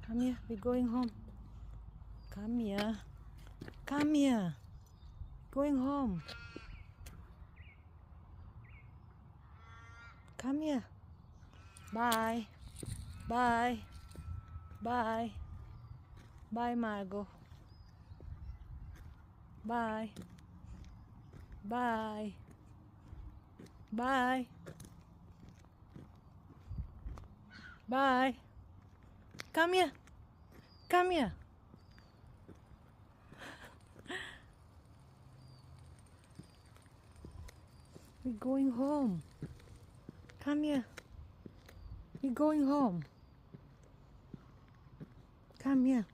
Come here, we're going home. Come here. Come here. Going home. Come here. Bye. Bye. Bye. Bye, Margo. Bye. Bye. Bye. Bye. Come here. Come here. We're going home. Come here. We're going home. Come here.